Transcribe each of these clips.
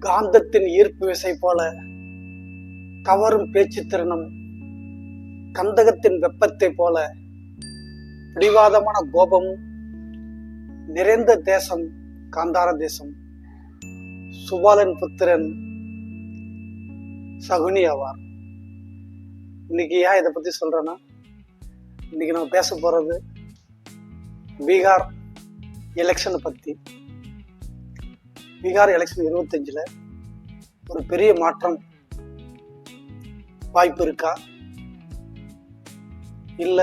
காந்தத்தின் ஈர்ப்பு விசை போல கவரும் பேச்சு திறனும், கந்தகத்தின் வெப்பத்தை போல பிடிவாதமான கோபமும் நிறைந்த தேசம் காந்தார தேசம். சுபாலன் புத்திரன் சகுனி ஆவார். இன்னைக்கு ஏன் இதை பத்தி சொல்றேன்னா, இன்னைக்கு நம்ம பேச போறது பீகார் எலெக்ஷனை பத்தி. பீகார் எலெக்ஷன் 25ல ஒரு பெரிய மாற்றம் வாய்ப்பு இருக்கா, இல்ல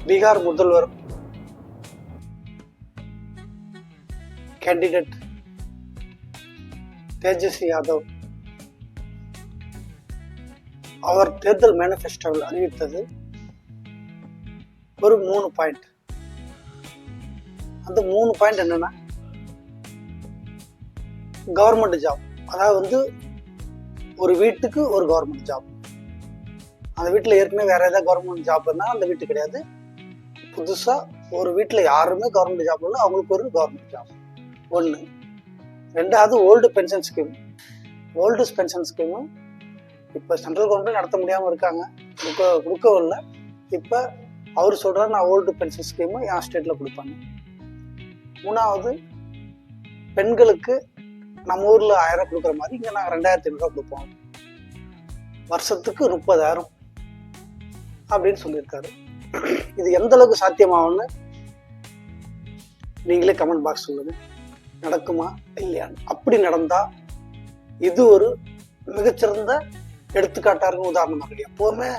பீகார் முதல்வர் கேண்டிடேட் தேஜஸ்வி யாதவ் அவர் தேர்தல் மேனிஃபெஸ்டோவில் அறிவித்தது ஒரு 3 பாயிண்ட். அந்த 3 பாயிண்ட் என்னன்னா, கவர்மெண்ட் ஜாப், அதாவது ஒரு வீட்டுக்கு ஒரு கவர்மெண்ட் ஜாப். அந்த வீட்டில் ஏற்கனவே வேற ஏதாவது கவர்மெண்ட் ஜாப் இருந்தால் அந்த வீட்டு கிடையாது, புதுசா ஒரு வீட்டில் யாருமே கவர்மெண்ட் ஜாப் இல்லை, அவங்களுக்கு ஒரு கவர்மெண்ட் ஜாப். 1. 2வது old pension scheme. Old pension scheme இப்போ சென்ட்ரல் கவர்மெண்ட் நடத்த முடியாமல் இருக்காங்க, கொடுக்கவும் இல்லை. இப்போ அவர் சொல்கிறார், நான் ஓல்டு பென்ஷன் ஸ்கீமு என் ஸ்டேட்டில் கொடுப்பாங்க. 3வது பெண்களுக்கு நம்ம ஊரில் 1000 கொடுக்குற மாதிரி இங்கே நாங்கள் 2500 கொடுப்போம், வருஷத்துக்கு 30,000 அப்படின்னு சொல்லியிருக்காரு. இது எந்த அளவுக்கு சாத்தியமாகும்னு நீங்களே கமெண்ட் பாக்ஸ் சொல்லுங்க, நடக்குமா இல்லையான்னு. அப்படி நடந்தா இது ஒரு மிகச்சிறந்த எடுத்துக்காட்டா இருக்கும், உதாரணமா இருக்கு. எப்பவுமே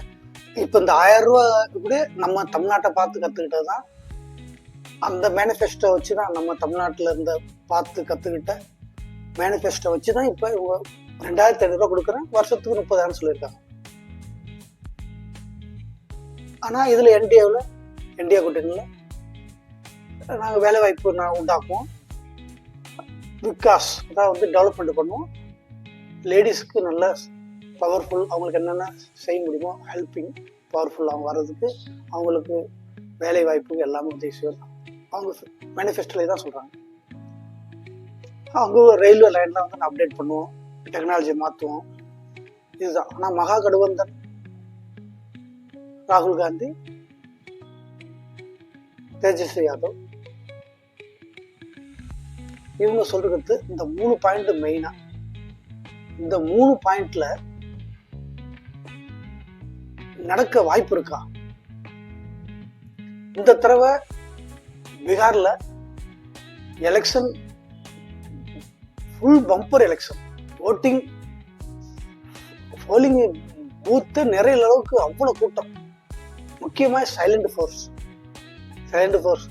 இப்ப இந்த 1000 ரூபாய் கூட நம்ம தமிழ்நாட்டை பார்த்து கத்துக்கிட்டதுதான். அந்த மேனிஃபெஸ்டோ வச்சுதான், நம்ம தமிழ்நாட்டில் இருந்த பார்த்து கத்துக்கிட்ட மேனிஃபெஸ்டோ வச்சுதான் இப்ப 2500 ரூபாய் கொடுக்குறேன், வருஷத்துக்கு 30,000 சொல்லியிருக்காங்க. ஆனா இதுல இந்தியா கூட்டணியில நாங்கள் வேலை வாய்ப்பு உண்டாக்குவோம், விகாஸ் அதாவது டெவலப்மெண்ட் பண்ணுவோம், லேடிஸ்க்கு நல்ல பவர்ஃபுல், அவங்களுக்கு என்னென்ன செய்ய முடியுமோ ஹெல்பிங் பவர்ஃபுல் அவங்க வர்றதுக்கு, அவங்களுக்கு வேலை வாய்ப்பு எல்லாமே உதவி செய்யும். அவங்க மேனிஃபெஸ்டோலே தான் சொல்றாங்க. அவங்க ரயில்வே லைன்ல அப்டேட் பண்ணுவோம், டெக்னாலஜி மாற்றுவோம், இதுதான். ஆனால் மகா கடுவந்தன் ராகுல் காந்தி, தேஜஸ்வி யாதவ் இவங்க சொல்றது இந்த 3 பாயிண்ட் மெயினா. இந்த 3 பாயிண்ட்ல நடக்க வாய்ப்பு இருக்கா? இந்த தடவை பீகார்ல election full bumper election, polling booth நிறைய அளவுக்கு அவ்வளவு கூட்டம். முக்கியமா சைலண்ட் ஃபோர்ஸ்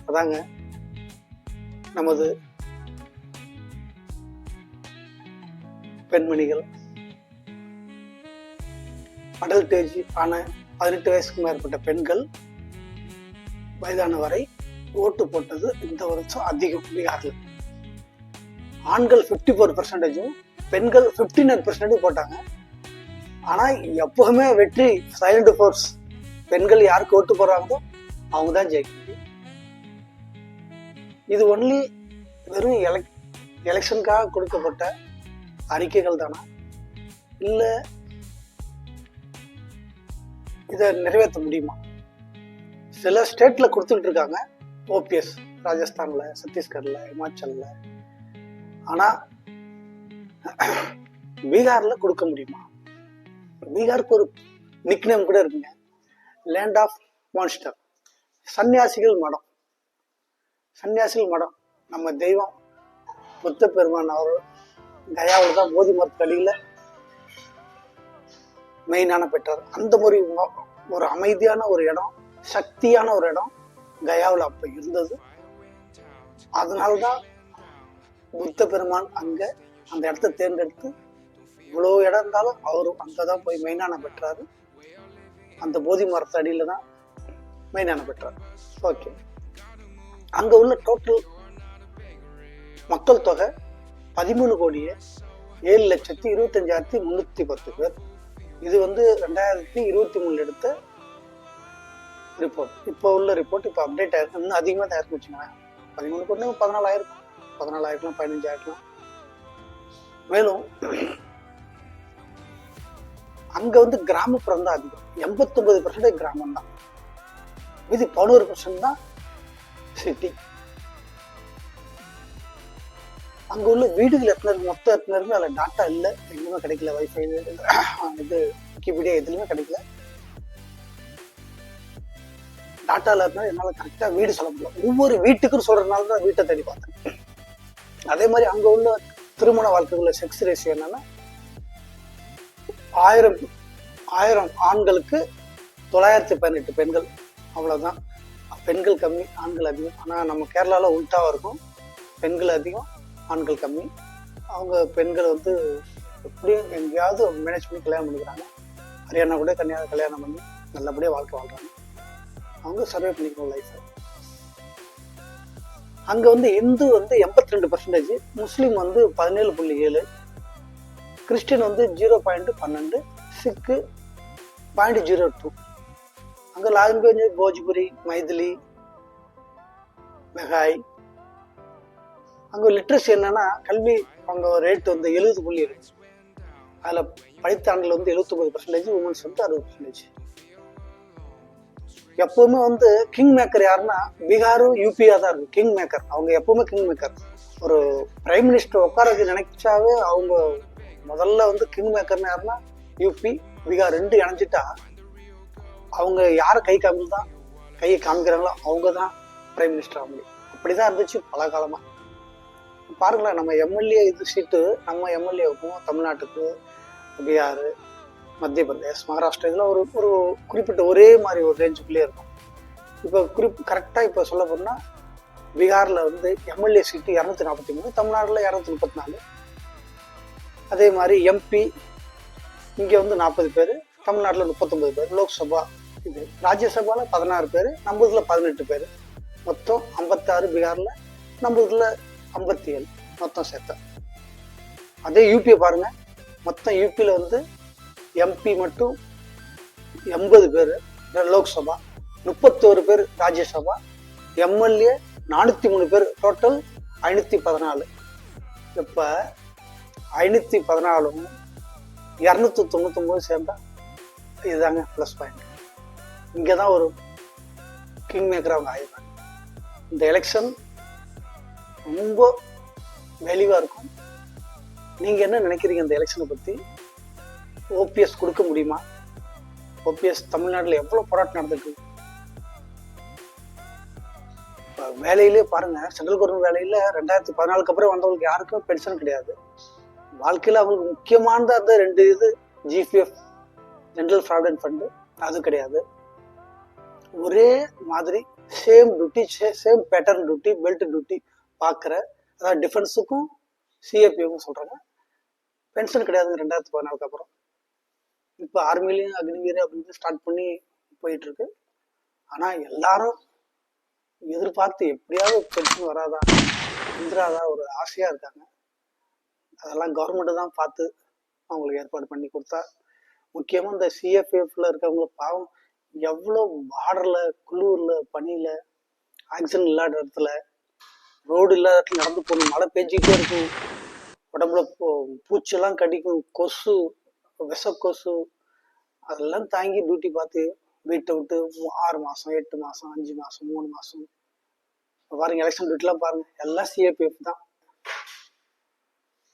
அதாங்க நமது பெண்மணிகள், அடல்டேஜ் ஆன 18 வயசுக்கு மேற்பட்ட பெண்கள், வயதான வரை ஓட்டு போட்டது இந்த வருஷம் அதிகம் பீகார்ல. ஆண்கள் 54%, பெண்கள் 59% போட்டாங்க. ஆனா எப்பவுமே வெற்றி சைலண்ட் ஃபோர்ஸ். பெண்கள் யாருக்கு ஓட்டு போடுறாங்களோ அவங்க தான் ஜெயிக்க முடியும். இது ஒன்லி வெறும் எலெக்ஷனுக்காக கொடுக்கப்பட்ட அறிக்கைகள் தானா, இல்ல இதை நிறைவேற்ற முடியுமா? சில ஸ்டேட்ல கொடுத்துக்கிட்டு இருக்காங்க, ஓபிஎஸ் ராஜஸ்தான்ல, சத்தீஸ்கர்ல, இமாச்சல்ல. ஆனா பீகார்ல கொடுக்க முடியுமா? பீகாருக்கு ஒரு நிக்நேம் கூட இருக்குங்க, லேண்ட் ஆஃப் மான்ஸ்டர், சன்னியாசிகள் மடம். நம்ம தெய்வம் புத்த பெருமான் அவர் கயாவில் தான் போதி மரத்தடியில மெயினான பெற்றார். அந்த மாதிரி ஒரு அமைதியான ஒரு இடம், சக்தியான ஒரு இடம் கயாவில் அப்ப இருந்தது. அதனால்தான் புத்த பெருமான் அங்க அந்த இடத்த தேர்ந்தெடுத்து, இவ்வளவு இடம் இருந்தாலும் அவரும் அங்கதான் போய் மெயினான பெற்றாரு. அந்த போதி மரத்தடியில தான் மெயினான பெற்றார். ஓகே, அங்க உள்ள டோட்டல் மக்கள் தொகை 13,07,25,310 பேர். இது 2023 எடுத்த ரிப்போர்ட். இப்போ உள்ள ரிப்போர்ட் இப்போ அப்டேட் ஆயிருக்கு, இன்னும் அதிகமாக தான் இருக்குன்னு வச்சுக்கோங்க. 13 கோடி 14 ஆயிருக்கும். 14 ஆயிருக்கலாம், 15 ஆயிருக்கலாம். மேலும் அங்க வந்து கிராமப்புறம் தான் அதிகம். 89% கிராமம் தான், மீதி 11% தான் சிட்டி. அங்க உள்ள வீடுகள் எத்தனை இருக்கு, மொத்தம் எத்தனை இருக்கு, அதுல டாட்டா இல்லை, எங்கேயுமே கிடைக்கல. வைஃபை இது விக்கிபீடியா எதுலையுமே கிடைக்கல. டாட்டா இல்லாதனால என்னால கரெக்டா வீடு சொல்ல முடியல. ஒவ்வொரு வீட்டுக்கும் சொல்றதுனால தான் வீட்டை தேடி பார்த்தேன். அதே மாதிரி அங்க உள்ள திருமண வாழ்க்கைக்குள்ள செக்ஸ் ரேஷியோ என்னன்னா 1000 ஆண்களுக்கு 918 பெண்கள், அவ்வளவுதான். பெண்கள் கம்மி, ஆண்கள் அதிகம். ஆனா நம்ம கேரளால உல்டாவா இருக்கும், பெண்கள் அதிகம், ஆண்கள் கம்மி. அவங்க பெண்கள் வந்து எப்படியும் எங்கேயாவது மேனேஜ் பண்ணி கல்யாணம் பண்ணிக்கிறாங்க. ஹரியானா கூட கல்யாணம் பண்ணி நல்லபடியாக வாழ்க்கை வாழ்றாங்க. அவங்க சர்வே பண்ணிக்கணும் லைஃப். அங்க வந்து இந்து வந்து 82%, முஸ்லீம் வந்து 17.7, கிறிஸ்டின் வந்து 0.12, சிக்கு 0.02. அங்க லாங்குவேஜ் போஜ்புரி, மைதிலி, மெகாய். அங்க லிட்ரஸி என்னன்னா கல்வி அங்க ரேட் வந்து 70.2. அதுல படித்த ஆண்கள் வந்து 79%, உமன்ஸ் வந்து 60%. எப்பவுமே வந்து கிங் மேக்கர் யாருன்னா பீகாரும் யூபியா தான் இருக்கும் கிங் மேக்கர். அவங்க எப்பவுமே கிங் மேக்கர். ஒரு பிரைம் மினிஸ்டர் உட்கார நினைச்சாவே அவங்க முதல்ல வந்து கிங் மேக்கர்னு யாருன்னா யூபி, பீகார் 2 இணைஞ்சிட்டா அவங்க யாரை கையை காமிக்கிறாங்களோ அவங்க தான் பிரைம் மினிஸ்டர் ஆக முடியும். அப்படிதான் இருந்துச்சு பல காலமா. பாருங்களேன், நம்ம எம்எல்ஏ சீட்டு நம்ம எம்எல்ஏவுக்கும் தமிழ்நாட்டுக்கு, பீகார், மத்திய பிரதேஷ், மகாராஷ்டிரா இதெல்லாம் ஒரு குறிப்பிட்ட ஒரே மாதிரி ஒரு ரேஞ்சுக்குள்ளே இருக்கும். இப்போ கரெக்டாக இப்போ சொல்ல போனா பீகாரில் வந்து எம்எல்ஏ சீட்டு 243, தமிழ்நாட்டில் 234. அதே மாதிரி எம்பி இங்கே வந்து 40 பேர், தமிழ்நாட்டில் 39 பேர். லோக்சபா இது ராஜ்யசபாவில் 16 பேர், நம்ம இதில் 18 பேர். மொத்தம் 56 பீகாரில், நம்ம இதில் 57 மொத்தம் சேர்த்த. அதே யூபியை பாருங்க, மொத்தம் யூபியில் வந்து எம்பி மட்டும் 80 பேர், லோக்சபா 31 பேர், ராஜ்யசபா எம்எல்ஏ 403 பேர், டோட்டல் 514. இப்ப 514 299 சேர்ந்தா இதுதாங்க பிளஸ் பாயிண்ட். இங்கதான் ஒரு கிங் மேக்கர் அவங்க ஆயிடுறாங்க. இந்த எலெக்ஷன் ரொம்ப வேல்யூவா இருக்கும். நீங்க என்ன நினைக்கிறீங்க இந்த எலெக்ஷனை பத்தி? ஓபிஎஸ் கொடுக்க முடியுமா? ஓபிஎஸ் தமிழ்நாட்டில் எவ்வளவு போராட்டம் நடந்துருக்கு. வேலையிலே பாருங்க, சென்ட்ரல் கவர்மெண்ட் வேலையில 2014 அப்புறம் வந்தவங்களுக்கு யாருக்கும் பென்ஷன் கிடையாது. வாழ்க்கையில அவங்களுக்கு முக்கியமானது அந்த 2 இது, ஜிபிஎஃப், ஜெனரல் ப்ராவிடென்ட் ஃபண்டு, அது கிடையாது. ஒரே மாதிரி same duty, same pattern duty, belt duty பார்க்குற, அதாவது டிஃபென்ஸுக்கும் சிஏபிஎஃப்க்கும் சொல்றாங்க, பென்ஷன் கிடையாதுங்க 2014 அப்புறம். இப்போ ஆர்மிலையும் அக்னிவீர் அப்படின்னு ஸ்டார்ட் பண்ணி போயிட்டு இருக்கு. ஆனா எல்லாரும் எதிர்பார்த்து எப்படியாவது பென்ஷன் வராதா, வந்துடாதா ஒரு ஆசையா இருக்காங்க. அதெல்லாம் கவர்மெண்ட் தான் பார்த்து அவங்களுக்கு ஏற்பாடு பண்ணி கொடுத்தா. முக்கியமா இந்த சிஎஃப்எஃப்ல இருக்கவங்க பாவம், எவ்வளோ பார்டர்ல, குளூர்ல, பனியில, ஆக்சிஜன் இல்லாத இடத்துல, ரோடு இல்லாத இடத்துல நடந்து போகணும். மழை பெஞ்சிக்கிட்டே இருக்கும், உடம்புல பூச்செல்லாம் கடிக்கும், கொசு, விஷ கொசு, அதெல்லாம் தாங்கி டியூட்டி பார்த்து வீட்டை விட்டு 6 மாசம், 8 மாசம், 5 மாசம், 3 மாசம் பாருங்க. எலெக்ஷன் டியூட்டிலாம் பாருங்க, எல்லாம் சிஏபிஎஃப் தான்.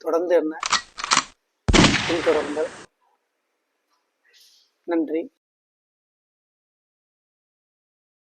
தொடர்ந்து என்ன பின்தொடர்ந்து. நன்றி.